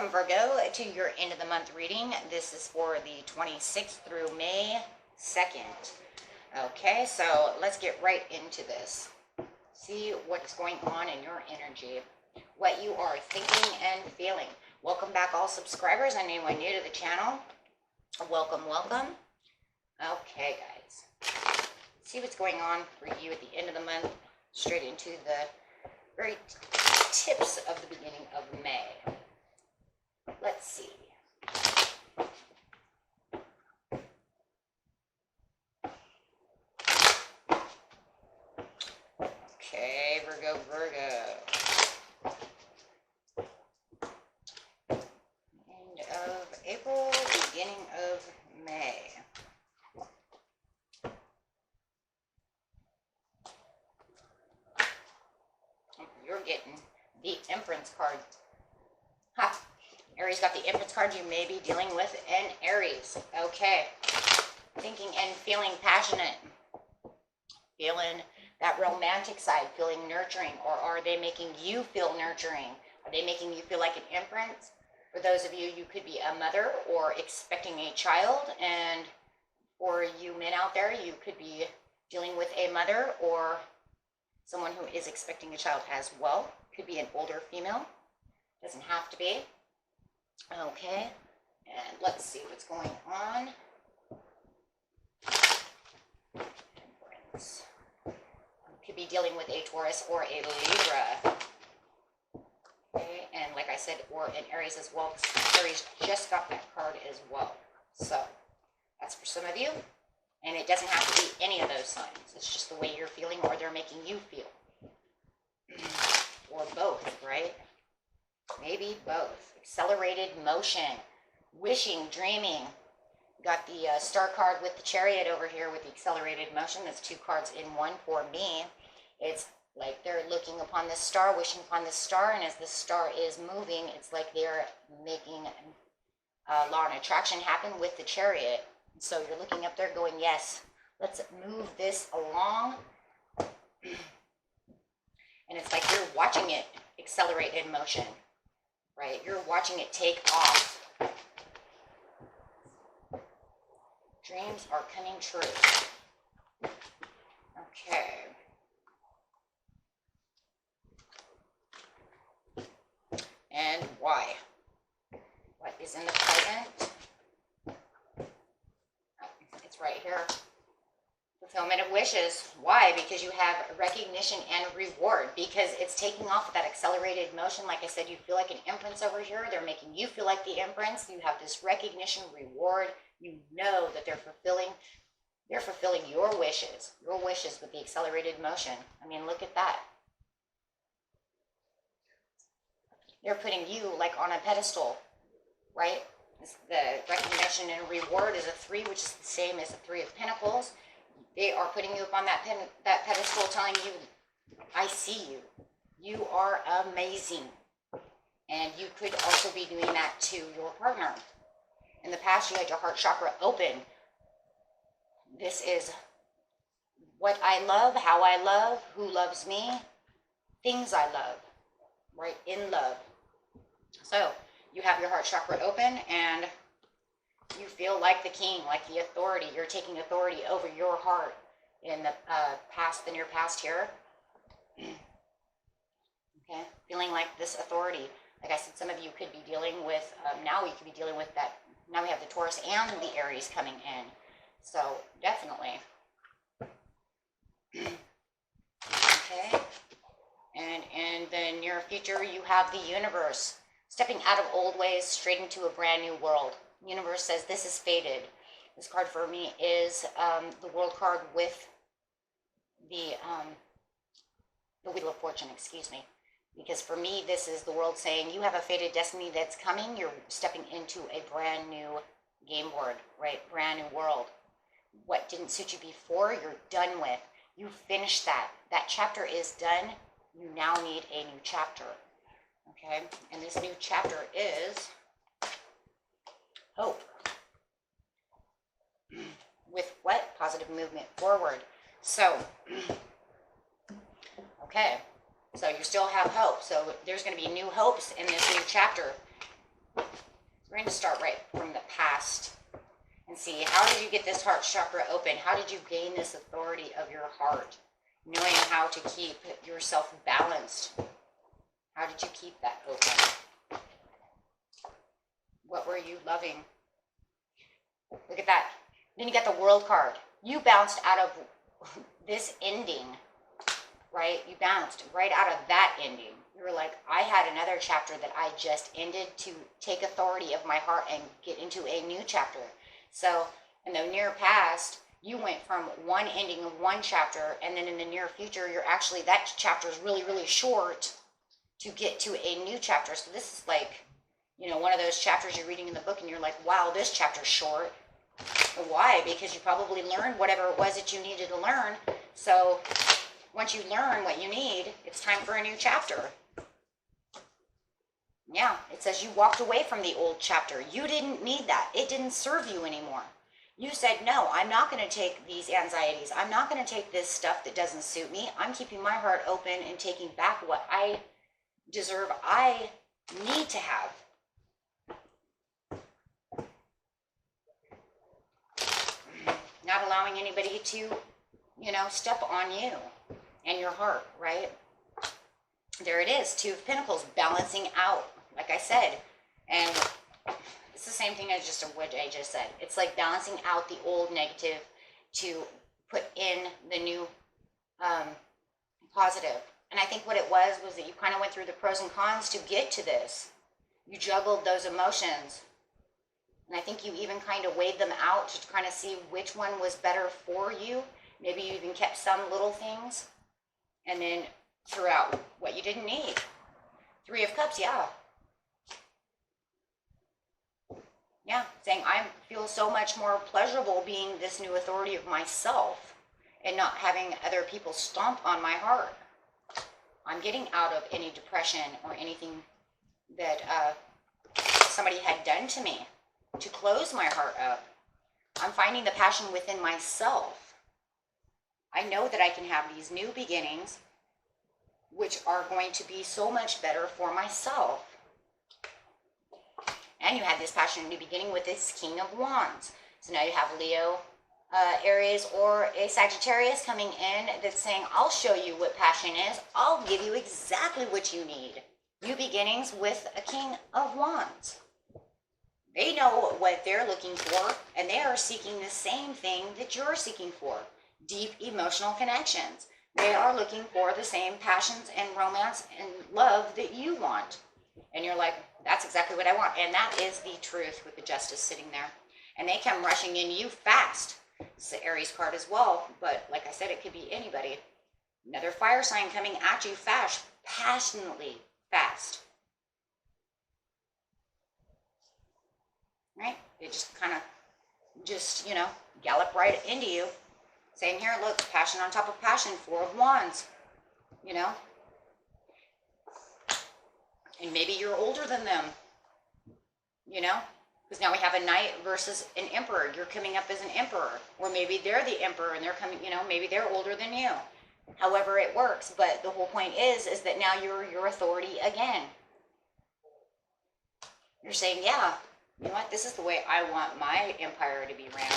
Welcome, Virgo, to your end of the month reading. This is for the 26th through May 2nd. Okay, so let's get right into this. See what's going on in your energy, what you are thinking and feeling. Welcome back, all subscribers and anyone new to the channel. Welcome, welcome. Okay, guys. See what's going on for you at the end of the month, straight into the very tips of the beginning of May. Let's see. Okay, Virgo. End of April, beginning of May. You're getting the Empress card. Ha! Aries got the Empress card. You may be dealing with an Aries. Okay. Thinking and feeling passionate. Feeling that romantic side, feeling nurturing. Or are they making you feel nurturing? Are they making you feel like an Empress? For those of you, you could be a mother or expecting a child. And for you men out there, you could be dealing with a mother or someone who is expecting a child as well. Could be an older female. Doesn't have to be. Okay, and let's see what's going on. Temperance. Could be dealing with a Taurus or a Libra. Okay, and like I said, or an Aries as well, because Aries just got that card as well. So, that's for some of you. And it doesn't have to be any of those signs. It's just the way you're feeling or they're making you feel. Or both, right? Maybe both. Accelerated motion, wishing, dreaming. Got the star card with the chariot over here with the accelerated motion. That's two cards in one for me. It's like they're looking upon this star, wishing upon this star, and as the star is moving, it's like they're making law and attraction happen with the chariot. So you're looking up there going, yes, let's move this along. And it's like you're watching it accelerate in motion. Right, you're watching it take off. Dreams are coming true. Okay. And why? What is in the present? Oh, it's right here. Fulfillment of wishes. Why? Because you have recognition and reward. Because it's taking off with that accelerated motion. Like I said, you feel like an Empress over here. They're making you feel like the Empress. You have this recognition, reward. You know that they're fulfilling your wishes. Your wishes with the accelerated motion. I mean, look at that. They're putting you like on a pedestal, right? The recognition and reward is a 3, which is the same as the 3 of Pentacles. They are putting you up on that pedestal, telling you, I see you. You are amazing. And you could also be doing that to your partner. In the past, you had your heart chakra open. This is what I love, how I love, who loves me, things I love, right? In love. So you have your heart chakra open and you feel like the king, like the authority. You're taking authority over your heart in the past, in your past here. Okay, feeling like this authority. Like I said, some of you could be dealing with, now we could be dealing with that. Now we have the Taurus and the Aries coming in. So, definitely. Okay. And in the near future, you have the universe. Stepping out of old ways, straight into a brand new world. Universe says this is fated. This card for me is the World card with the Wheel of Fortune, excuse me. Because for me, this is the world saying you have a fated destiny that's coming. You're stepping into a brand new game board, right? Brand new world. What didn't suit you before, you're done with. You finished that. That chapter is done. You now need a new chapter. Okay? And this new chapter is hope. With what? Positive movement forward. So, okay. So you still have hope. So there's going to be new hopes in this new chapter. We're going to start right from the past and see, how did you get this heart chakra open? How did you gain this authority of your heart? Knowing how to keep yourself balanced. How did you keep that open? What were you loving? Look at that. Then you got the World card. You bounced out of this ending, right? You bounced right out of that ending. You were like, I had another chapter that I just ended to take authority of my heart and get into a new chapter. So in the near past, you went from one ending of one chapter, and then in the near future, you're actually, that chapter is really, really short to get to a new chapter. So this is like, you know, one of those chapters you're reading in the book and you're like, wow, this chapter's short. Why? Because you probably learned whatever it was that you needed to learn. So once you learn what you need, it's time for a new chapter. Yeah, it says you walked away from the old chapter. You didn't need that. It didn't serve you anymore. You said, no, I'm not going to take these anxieties. I'm not going to take this stuff that doesn't suit me. I'm keeping my heart open and taking back what I deserve, I need to have. Not allowing anybody to, you know, step on you and your heart, right? There it is, Two of Pentacles, balancing out, like I said. And it's the same thing as just what I just said. It's like balancing out the old negative to put in the new positive. And I think what it was that you kind of went through the pros and cons to get to this. You juggled those emotions. And I think you even kind of weighed them out to kind of see which one was better for you. Maybe you even kept some little things and then threw out what you didn't need. Three of Cups, yeah. Yeah, saying I feel so much more pleasurable being this new authority of myself and not having other people stomp on my heart. I'm getting out of any depression or anything that somebody had done to me to close my heart up. I'm finding the passion within myself. I know that I can have these new beginnings, which are going to be so much better for myself. And you had this passion in the beginning with this King of Wands. So now you have Leo, Aries, or a Sagittarius coming in that's saying, I'll show you what passion is. I'll give you exactly what you need. New beginnings with a King of Wands. They know what they're looking for, and they are seeking the same thing that you're seeking for. Deep emotional connections. They are looking for the same passions and romance and love that you want. And you're like, that's exactly what I want. And that is the truth with the Justice sitting there. And they come rushing in you fast. It's the Aries card as well. But like I said, it could be anybody. Another fire sign coming at you fast. Passionately fast. Right? They just kind of, you know, gallop right into you. Saying here, look, passion on top of passion, Four of Wands. You know? And maybe you're older than them, you know, because now we have a Knight versus an Emperor. You're coming up as an Emperor, or maybe they're the Emperor and they're coming, you know, maybe they're older than you. However it works, but the whole point is that now you're your authority again. You're saying, yeah, you know what, this is the way I want my empire to be ran.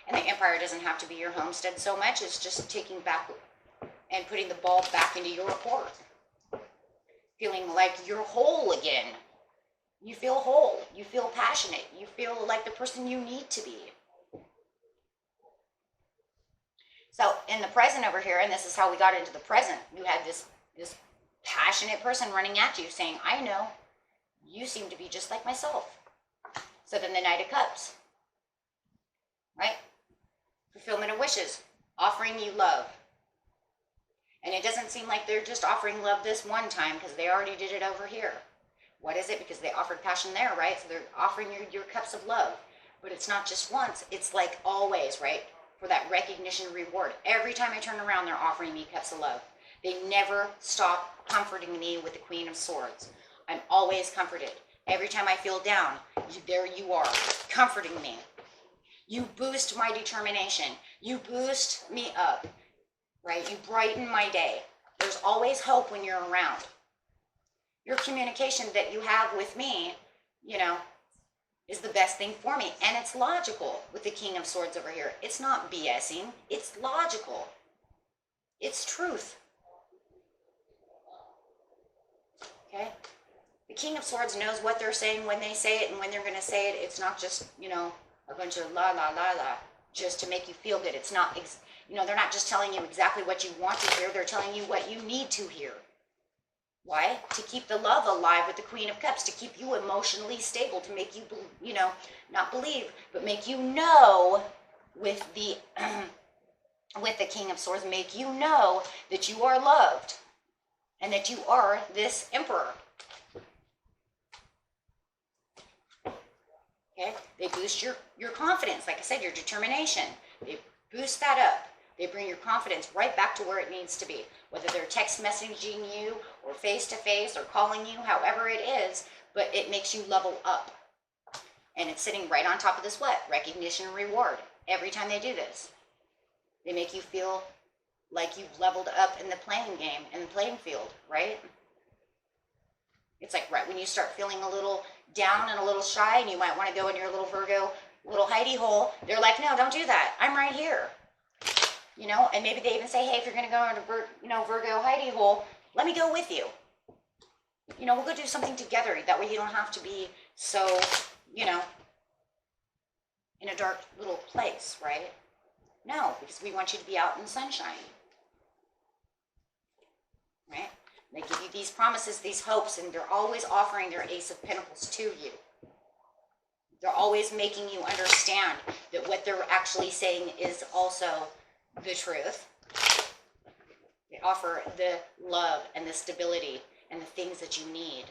And the empire doesn't have to be your homestead so much. It's just taking back and putting the ball back into your court. Feeling like you're whole again. You feel whole. You feel passionate. You feel like the person you need to be. So in the present over here, and this is how we got into the present, you had this passionate person running at you saying, I know, you seem to be just like myself. So then the Knight of Cups. Right? Fulfillment of wishes. Offering you love. And it doesn't seem like they're just offering love this one time because they already did it over here. What is it? Because they offered passion there, right? So they're offering your cups of love. But it's not just once. It's like always, right? For that recognition reward. Every time I turn around, they're offering me cups of love. They never stop comforting me with the Queen of Swords. I'm always comforted. Every time I feel down, there you are, comforting me. You boost my determination. You boost me up. Right? You brighten my day. There's always hope when you're around. Your communication that you have with me, you know, is the best thing for me. And it's logical with the King of Swords over here. It's not BSing. It's logical. It's truth. Okay? The King of Swords knows what they're saying when they say it and when they're going to say it. It's not just, you know, a bunch of la, la, la, la, just to make you feel good. It's not, you know, they're not just telling you exactly what you want to hear. They're telling you what you need to hear. Why? To keep the love alive with the Queen of Cups, to keep you emotionally stable, to make you, you know, not believe, but make you know with the with the King of Swords, make you know that you are loved and that you are this Emperor. Okay? They boost your confidence, like I said, your determination. They boost that up. They bring your confidence right back to where it needs to be. Whether they're text messaging you or face-to-face or calling you, however it is, but it makes you level up. And it's sitting right on top of this what? Recognition and reward. Every time they do this, they make you feel like you've leveled up in the playing game, in the playing field, right? It's like right when you start feeling a little down and a little shy and you might want to go in your little Virgo, little hidey hole, they're like, no, don't do that. I'm right here. You know, and maybe they even say, hey, if you're going to go into, Virgo hidey hole, let me go with you. You know, we'll go do something together. That way you don't have to be so, you know, in a dark little place, right? No, because we want you to be out in the sunshine. Right? They give you these promises, these hopes, and they're always offering their Ace of Pentacles to you. They're always making you understand that what they're actually saying is also the truth. They offer the love and the stability and the things that you need.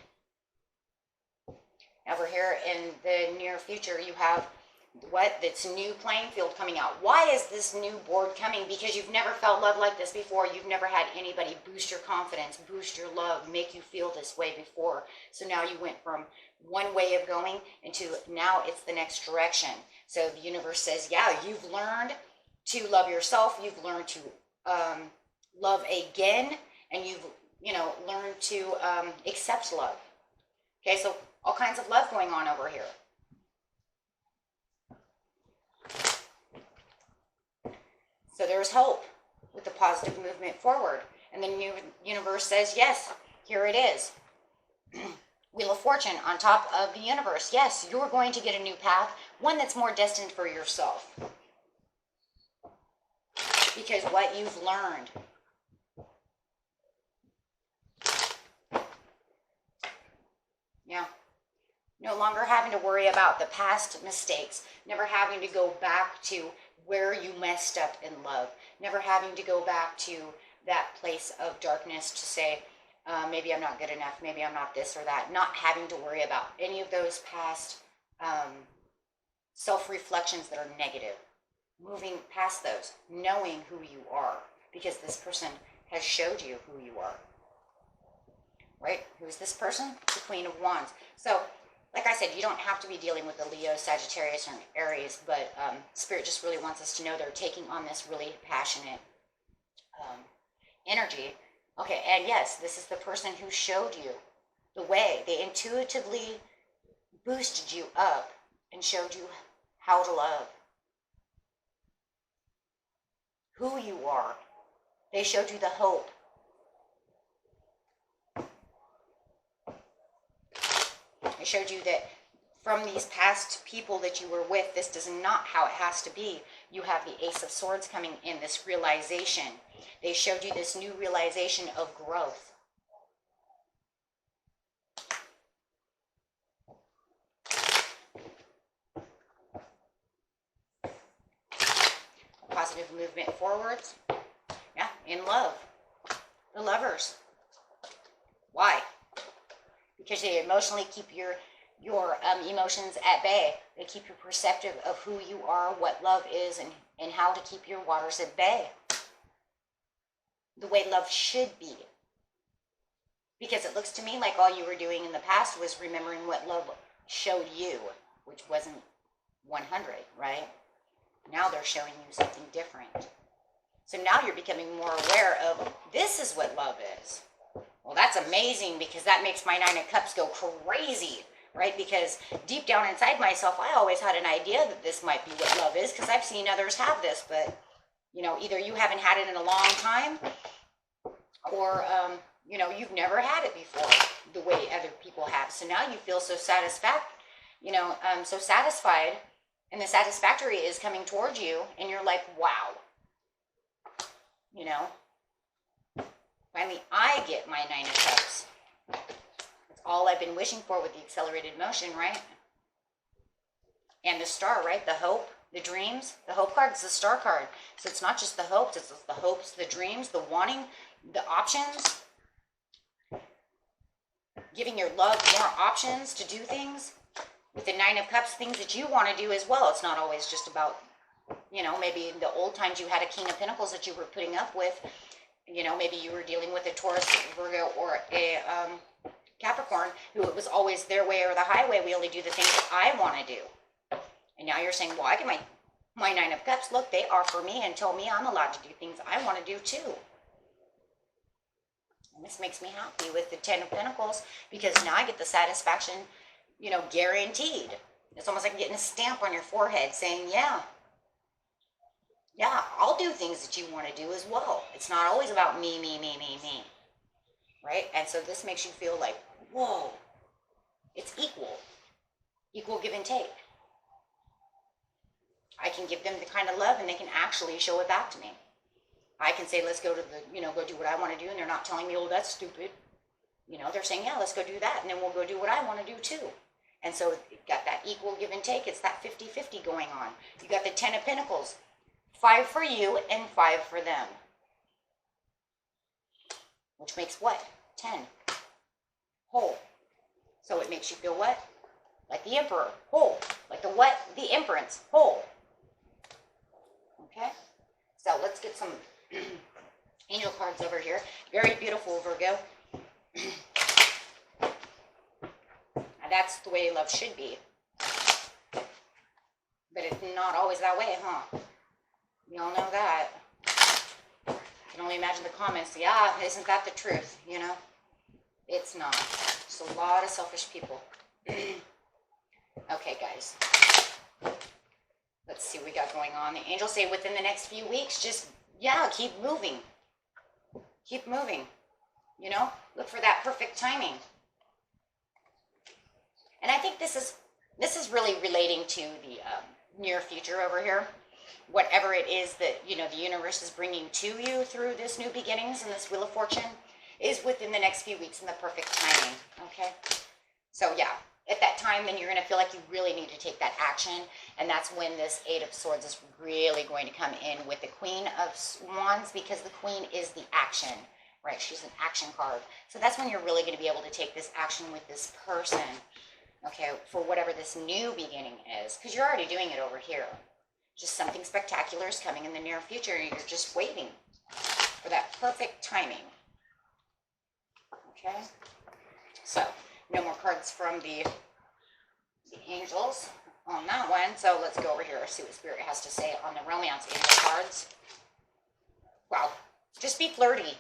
Over here in the near future, you have that's new playing field coming out. Why is this new board coming? Because you've never felt love like this before. You've never had anybody boost your confidence, boost your love, make you feel this way before. So now you went from one way of going into now it's the next direction. So the universe says, yeah, you've learned to love yourself. You've learned to love again, and you've learned to accept love. Okay, so all kinds of love going on over here. So there's hope with the positive movement forward. And the new universe says, yes, here it is. Wheel of Fortune on top of the universe. Yes, you're going to get a new path, one that's more destined for yourself. Because what you've learned. Yeah. No longer having to worry about the past mistakes. Never having to go back to where you messed up in love. Never having to go back to that place of darkness to say, maybe I'm not good enough, maybe I'm not this or that. Not having to worry about any of those past self-reflections that are negative. Moving past those, knowing who you are, because this person has showed you who you are. Right? Who's this person? The Queen of Wands. So, like I said, you don't have to be dealing with the Leo, Sagittarius, or Aries, but Spirit just really wants us to know they're taking on this really passionate energy. Okay, and yes, this is the person who showed you the way. They intuitively boosted you up and showed you how to love. Who you are. They showed you the hope. They showed you that from these past people that you were with, this is not how it has to be. You have the Ace of Swords coming in, this realization. They showed you this new realization of growth. Positive movement forwards. Yeah, in love. The Lovers. Why? Because they emotionally keep your emotions at bay. They keep you perceptive of who you are, what love is, and how to keep your waters at bay. The way love should be. Because it looks to me like all you were doing in the past was remembering what love showed you, which wasn't 100, right? Now they're showing you something different. So now you're becoming more aware of, this is what love is. Well, that's amazing, because that makes my Nine of Cups go crazy. right? Because deep down inside myself, I always had an idea that this might be what love is, because I've seen others have this, but, you know, either you haven't had it in a long time, or, you know, you've never had it before the way other people have. So now you feel so satisfied, so satisfied, and the satisfactory is coming towards you, and you're like, wow, you know, finally I get my 9 of Cups. That's all I've been wishing for with the accelerated motion, right? And the star, right? The hope, the dreams. The hope card is the star card. So it's not just the hopes, it's the hopes, the dreams, the wanting, the options. Giving your love more options to do things. With the 9 of Cups, things that you want to do as well. It's not always just about, you know, maybe in the old times you had a King of Pentacles that you were putting up with. You know, maybe you were dealing with a Taurus, Virgo, or a Capricorn, who it was always their way or the highway. We only do the things that I want to do. And now you're saying, well, I get my 9 of Cups. Look, they are for me and tell me I'm allowed to do things I want to do too. And this makes me happy with the 10 of Pentacles, because now I get the satisfaction, you know, guaranteed. It's almost like getting a stamp on your forehead saying, yeah, I'll do things that you want to do as well. It's not always about me, right? And so this makes you feel like, whoa, it's equal give and take. I can give them the kind of love and they can actually show it back to me. I can say, let's go to the, you know, go do what I want to do, and they're not telling me, oh, that's stupid. You know, they're saying, yeah, let's go do that, and then we'll go do what I want to do too. And so you got that equal give and take. It's that 50-50 going on. You got the 10 of Pentacles. 5 for you and 5 for them. Which makes what? 10. Whole. So it makes you feel what? Like the Emperor. Whole. Like the what? The Empress. Whole. Okay? So let's get some angel cards over here. Very beautiful, Virgo. And that's the way love should be. But it's not always that way, huh? You all know that. I can only imagine the comments. Yeah, isn't that the truth? You know? It's not. It's a lot of selfish people. Okay, guys. Let's see what we got going on. The angels say within the next few weeks, just, yeah, keep moving. Keep moving. You know? Look for that perfect timing. And I think this is really relating to the near future over here. Whatever it is that, you know, the universe is bringing to you through this new beginnings and this Wheel of Fortune is within the next few weeks in the perfect timing. Okay? So, yeah. At that time, then you're going to feel like you really need to take that action. And that's when this 8 of Swords is really going to come in with the Queen of Wands, because the Queen is the action, right? She's an action card. So that's when you're really going to be able to take this action with this person, okay, for whatever this new beginning is. Because you're already doing it over here. Just something spectacular is coming in the near future. And you're just waiting for that perfect timing. Okay? So, no more cards from the angels on that one. So let's go over here and see what Spirit has to say on the romance angel cards. Wow. Just be flirty.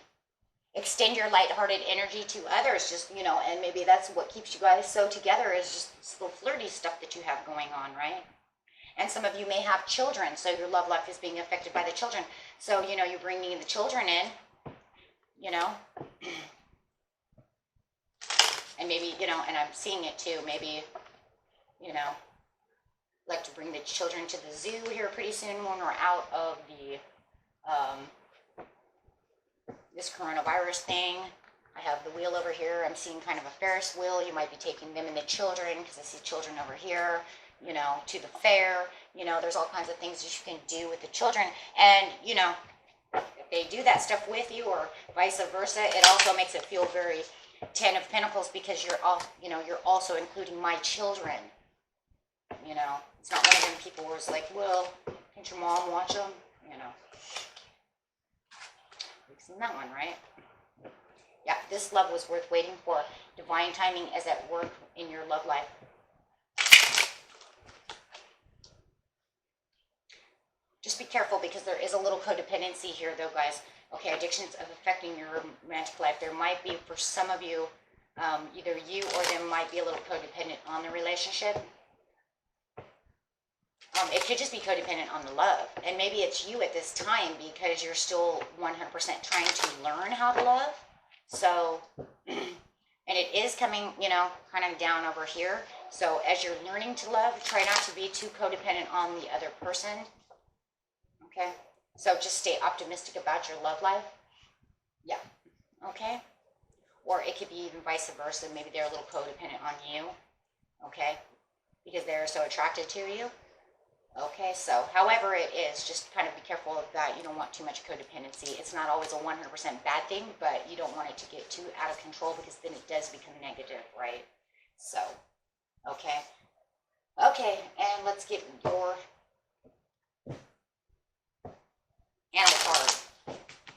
Extend your lighthearted energy to others. Just, you know, and maybe that's what keeps you guys so together, is just this little flirty stuff that you have going on, right? And some of you may have children, so your love life is being affected by the children. So, you know, you're bringing the children in, you know. And maybe, you know, and I'm seeing it too, maybe, you know, like to bring the children to the zoo here pretty soon when we're out of the, this coronavirus thing. I have the wheel over here. I'm seeing kind of a Ferris wheel. You might be taking them and the children, because I see children over here, you know, to the fair. You know, there's all kinds of things that you can do with the children. And, you know, if they do that stuff with you or vice versa, it also makes it feel very 10 of Pentacles, because you're all, you know, you're also including my children. You know, it's not one of them people where it's like, well, can't your mom watch them? You know, we've seen that one, right? Yeah, this love was worth waiting for. Divine timing is at work in your love life. Just be careful, because there is a little codependency here, though, guys. Okay, addictions of affecting your romantic life. There might be, for some of you, Either you or them might be a little codependent on the relationship. It could just be codependent on the love. And maybe it's you at this time because you're still 100% trying to learn how to love. So, and it is coming, you know, kind of down over here. So as you're learning to love, try not to be too codependent on the other person. Okay? So just stay optimistic about your love life. Yeah. Okay? Or it could be even vice versa. Maybe they're a little codependent on you. Okay? Because they're so attracted to you. Okay, so however it is, just kind of be careful of that. You don't want too much codependency. It's not always a 100% bad thing, but you don't want it to get too out of control because then it does become negative, right? So, okay. Okay, and let's get your animal card. I'm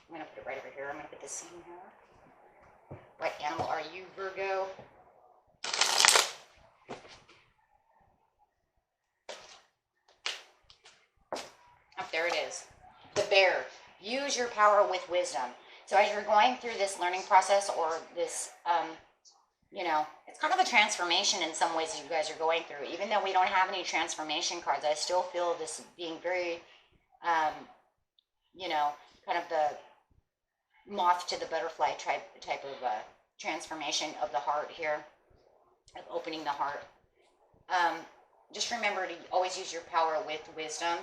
going to put it right over here. I'm going to put this in here. What animal are you, Virgo? There it is. The bear. Use your power with wisdom. So as you're going through this learning process or this, you know, it's kind of a transformation in some ways you guys are going through. Even though we don't have any transformation cards, I still feel this being very, you know, kind of the moth to the butterfly type of transformation of the heart here, of opening the heart. Just remember to always use your power with wisdom.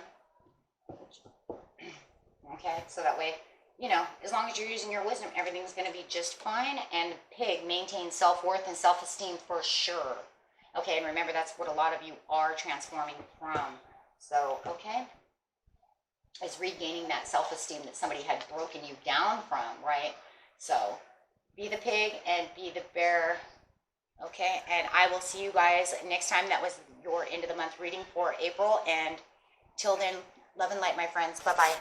Okay, so that way, you know, as long as you're using your wisdom, everything's going to be just fine. And pig, maintain self-worth and self-esteem for sure. Okay, and remember, that's what a lot of you are transforming from. So, okay, is regaining that self-esteem that somebody had broken you down from, right? So, be the pig and be the bear. Okay, and I will see you guys next time. That was your end of the month reading for April. And till then, love and light, my friends. Bye-bye.